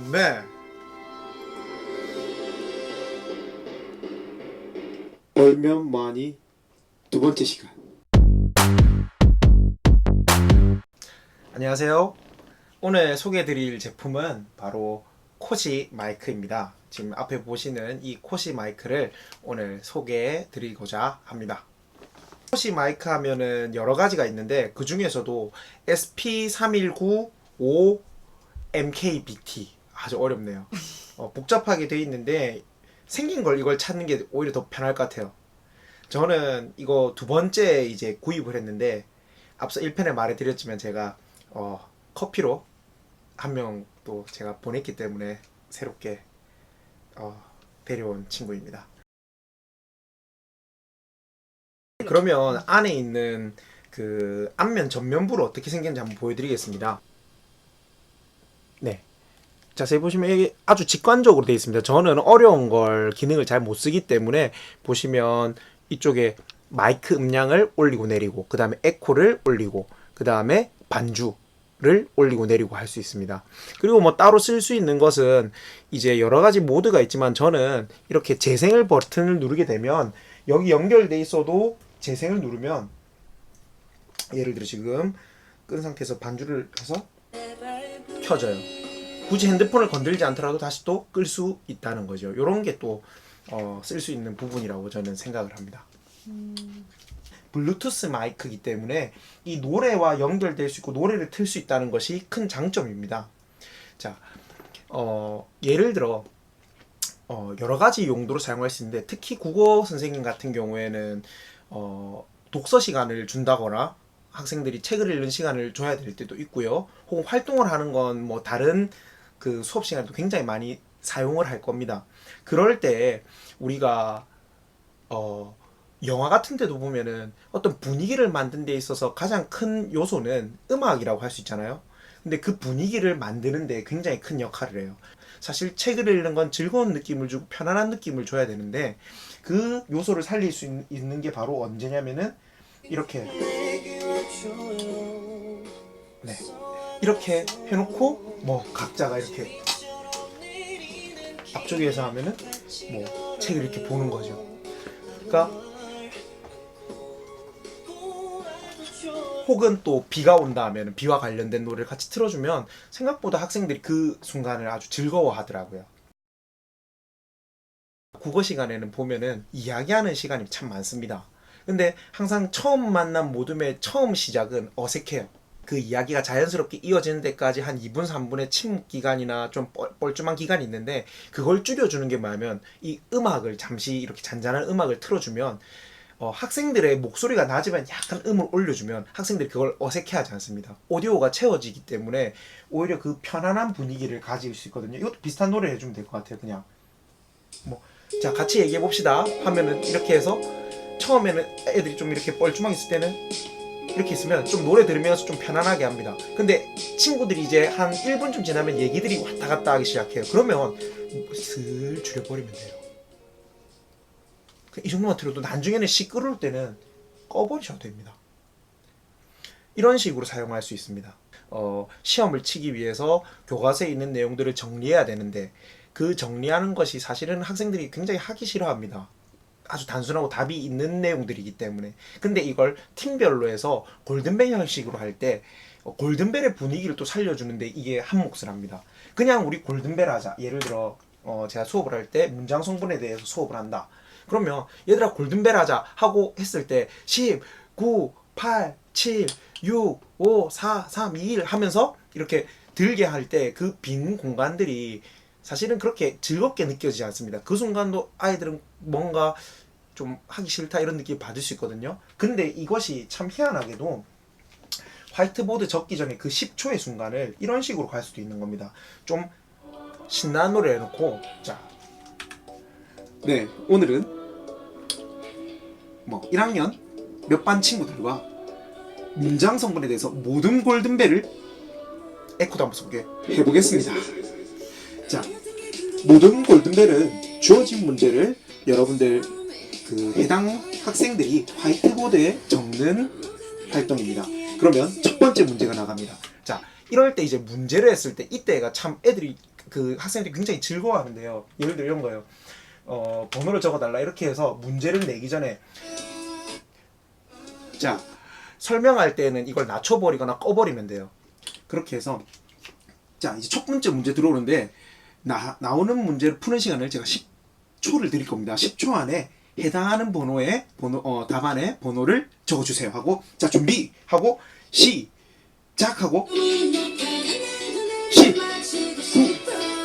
네. 벌면 많이 두 번째 시간. 안녕하세요. 오늘 소개해드릴 제품은 바로 코시 마이크입니다. 지금 앞에 보시는 이 코시 마이크를 오늘 소개해드리고자 합니다. 코시 마이크 하면은 여러 가지가 있는데 그 중에서도 SP3195 MKBT 아주 어렵네요. 복잡하게 돼 있는데 생긴 걸 이걸 찾는 게 오히려 더 편할 것 같아요. 저는 이거 두 번째 이제 구입을 했는데 앞서 1편에 말해드렸지만 제가 커피로 한 명 또 제가 보냈기 때문에 새롭게 데려온 친구입니다. 그러면 안에 있는 그 앞면 전면부를 어떻게 생겼는지 한번 보여드리겠습니다. 네. 자세히 보시면 이게 아주 직관적으로 되어 있습니다. 저는 어려운 걸 기능을 잘 못 쓰기 때문에 보시면 이쪽에 마이크 음량을 올리고 내리고 그 다음에 에코를 올리고 그 다음에 반주를 올리고 내리고 할 수 있습니다. 그리고 뭐 따로 쓸 수 있는 것은 이제 여러 가지 모드가 있지만 저는 이렇게 재생을 버튼을 누르게 되면 여기 연결돼 있어도 재생을 누르면 예를 들어 지금 끈 상태에서 반주를 해서 켜져요. 굳이 핸드폰을 건들지 않더라도 다시 또 끌 수 있다는 거죠. 이런 게 또 쓸 수 있는 부분이라고 저는 생각을 합니다. 블루투스 마이크이기 때문에 이 노래와 연결될 수 있고 노래를 틀 수 있다는 것이 큰 장점입니다. 자, 예를 들어 여러 가지 용도로 사용할 수 있는데 특히 국어 선생님 같은 경우에는 독서 시간을 준다거나 학생들이 책을 읽는 시간을 줘야 될 때도 있고요. 혹은 활동을 하는 건 뭐 다른 그 수업 시간에도 굉장히 많이 사용을 할 겁니다. 그럴 때 우리가 영화 같은 데도 보면은 어떤 분위기를 만든 데 있어서 가장 큰 요소는 음악이라고 할 수 있잖아요. 근데 그 분위기를 만드는 데 굉장히 큰 역할을 해요. 사실 책을 읽는 건 즐거운 느낌을 주고 편안한 느낌을 줘야 되는데 그 요소를 살릴 수 있는 게 바로 언제냐면은 이렇게 네. 이렇게 해놓고 뭐 각자가 이렇게 앞쪽에서 하면은 뭐 책을 이렇게 보는 거죠. 그러니까 혹은 또 비가 온다 하면 비와 관련된 노래를 같이 틀어주면 생각보다 학생들이 그 순간을 아주 즐거워하더라고요. 국어 시간에는 보면은 이야기하는 시간이 참 많습니다. 근데 항상 처음 만난 모둠의 처음 시작은 어색해요. 그 이야기가 자연스럽게 이어지는 데까지 한 2분, 3분의 침묵 기간이나 좀 뻘쭘한 기간이 있는데 그걸 줄여주는 게 뭐냐면 이 음악을 잠시 이렇게 잔잔한 음악을 틀어주면 학생들의 목소리가 낮으면 약간 음을 올려주면 학생들이 그걸 어색해하지 않습니다. 오디오가 채워지기 때문에 오히려 그 편안한 분위기를 가질 수 있거든요. 이것도 비슷한 노래 해주면 될 것 같아요. 그냥 뭐 자 같이 얘기해 봅시다 하면은 이렇게 해서 처음에는 애들이 좀 이렇게 뻘쭘하게 있을 때는 이렇게 있으면 좀 노래 들으면서 좀 편안하게 합니다. 근데 친구들이 이제 한 1분쯤 지나면 얘기들이 왔다 갔다 하기 시작해요. 그러면 슬 줄여버리면 돼요. 이 정도만 들어도 나중에는 시끄러울 때는 꺼버리셔도 됩니다. 이런 식으로 사용할 수 있습니다. 시험을 치기 위해서 교과서에 있는 내용들을 정리해야 되는데 그 정리하는 것이 사실은 학생들이 굉장히 하기 싫어합니다. 아주 단순하고 답이 있는 내용들이기 때문에. 근데 이걸 팀별로 해서 골든벨 형식으로 할 때 골든벨의 분위기를 또 살려주는데 이게 한 몫을 합니다. 그냥 우리 골든벨 하자. 예를 들어 제가 수업을 할 때 문장 성분에 대해서 수업을 한다. 그러면 얘들아 골든벨 하자 하고 했을 때 10, 9, 8, 7, 6, 5, 4, 3, 2, 1 하면서 이렇게 들게 할 때 그 빈 공간들이 사실은 그렇게 즐겁게 느껴지지 않습니다. 그 순간도 아이들은 뭔가 좀 하기 싫다 이런 느낌 받을 수 있거든요. 근데 이것이 참 희한하게도 화이트보드 적기 전에 그 10초의 순간을 이런 식으로 갈 수도 있는 겁니다. 좀 신나는 노래 해놓고 자, 네, 오늘은 뭐 1학년 몇 반 친구들과 문장 성분에 대해서 모든 골든벨을 에코도 한번 써볼게 해보겠습니다. 자, 모든 골든벨은 주어진 문제를 여러분들 그 해당 학생들이 화이트보드에 적는 활동입니다. 그러면 첫 번째 문제가 나갑니다. 자, 이럴 때 이제 문제를 했을 때 이때가 참 애들이 그 학생들이 굉장히 즐거워하는데요. 예를 들어 이런 거예요. 번호를 적어달라 이렇게 해서 문제를 내기 전에 자 설명할 때는 이걸 낮춰버리거나 꺼버리면 돼요. 그렇게 해서 자 이제 첫 번째 문제 들어오는데 나오는 문제를 푸는 시간을 제가 10초를 드릴 겁니다. 10초 안에 해당하는 답안에 번호를 적어주세요 하고 자 준비하고 시작하고 10 9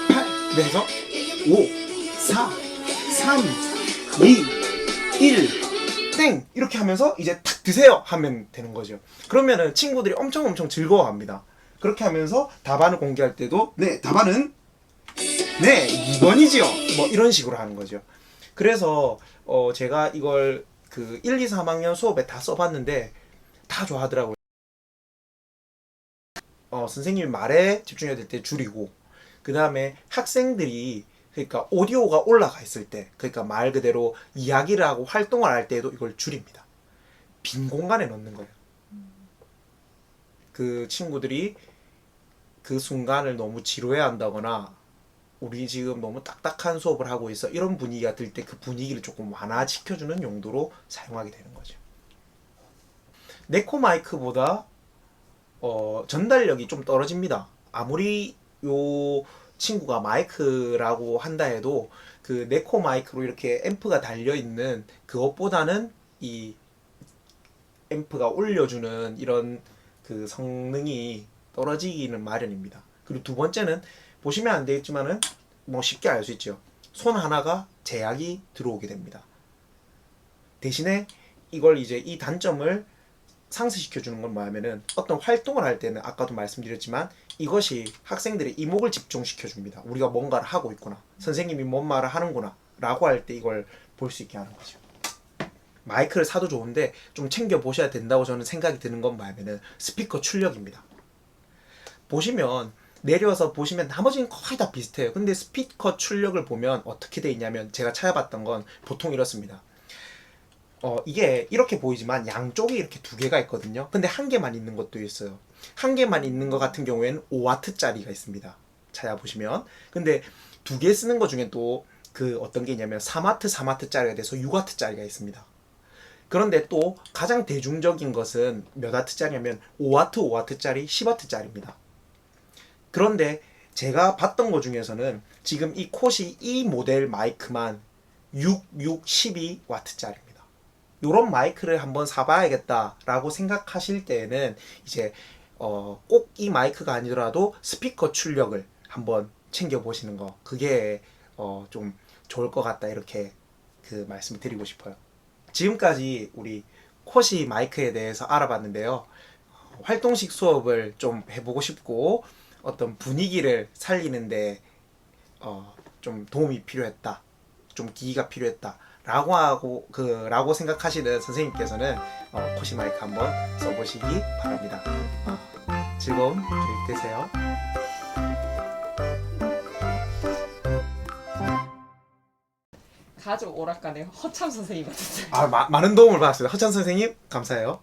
8 내서 5 4 3 2 1 땡! 이렇게 하면서 이제 탁 드세요! 하면 되는 거죠. 그러면은 친구들이 엄청 즐거워합니다. 그렇게 하면서 답안을 공개할 때도 네 답안은 네 2번이지요 뭐 이런 식으로 하는 거죠. 그래서 제가 이걸 그 1, 2, 3학년 수업에 다 써봤는데 다 좋아하더라고요. 선생님이 말에 집중해야 될 때 줄이고 그 다음에 학생들이 그러니까 오디오가 올라가 있을 때 그러니까 말 그대로 이야기를 하고 활동을 할 때도 이걸 줄입니다. 빈 공간에 넣는 거예요. 그 친구들이 그 순간을 너무 지루해 한다거나 우리 지금 너무 딱딱한 수업을 하고 있어 이런 분위기가 들 때 그 분위기를 조금 완화시켜주는 용도로 사용하게 되는 거죠. 네코 마이크보다 전달력이 좀 떨어집니다. 아무리 요 친구가 마이크라고 한다 해도 그 네코 마이크로 이렇게 앰프가 달려있는 그것보다는 이 앰프가 올려주는 이런 그 성능이 떨어지기는 마련입니다. 그리고 두 번째는 보시면 안 되겠지만은 뭐 쉽게 알 수 있죠. 손 하나가 제약이 들어오게 됩니다. 대신에 이걸 이제 이 단점을 상쇄시켜 주는 건 뭐냐면은 어떤 활동을 할 때는 아까도 말씀드렸지만 이것이 학생들의 이목을 집중시켜 줍니다. 우리가 뭔가를 하고 있구나. 선생님이 뭔 말을 하는구나. 라고 할 때 이걸 볼 수 있게 하는 거죠. 마이크를 사도 좋은데 좀 챙겨 보셔야 된다고 저는 생각이 드는 건 뭐냐면은 스피커 출력입니다. 보시면 내려서 보시면 나머지는 거의 다 비슷해요. 근데 스피커 출력을 보면 어떻게 돼 있냐면 제가 찾아봤던 건 보통 이렇습니다. 이게 이렇게 보이지만 양쪽에 이렇게 두 개가 있거든요. 근데 한 개만 있는 것도 있어요. 한 개만 있는 것 같은 경우에는 5W짜리가 있습니다. 찾아보시면. 근데 두 개 쓰는 것 중에 또 그 어떤 게 있냐면 3W짜리가 돼서 6W짜리가 있습니다. 그런데 또 가장 대중적인 것은 몇 W짜리냐면 5W짜리, 10W짜리입니다. 그런데 제가 봤던 것 중에서는 지금 이 콧이 이 모델 마이크만 12W짜리입니다. 요런 마이크를 한번 사봐야겠다라고 생각하실 때에는 이제 꼭 이 마이크가 아니더라도 스피커 출력을 한번 챙겨보시는 거 그게 좀 좋을 것 같다 이렇게 그 말씀을 드리고 싶어요. 지금까지 우리 콧이 마이크에 대해서 알아봤는데요. 활동식 수업을 좀 해보고 싶고 어떤 분위기를 살리는데 좀 도움이 필요했다, 좀 기기가 필요했다 라고 생각하시는 선생님께서는 콧이 마이크 한번 써보시기 바랍니다. 즐거운 교육 되세요. 가족 오락관의 허참 선생님 같았어요. 많은 도움을 받았습니다. 허찬 선생님 감사해요.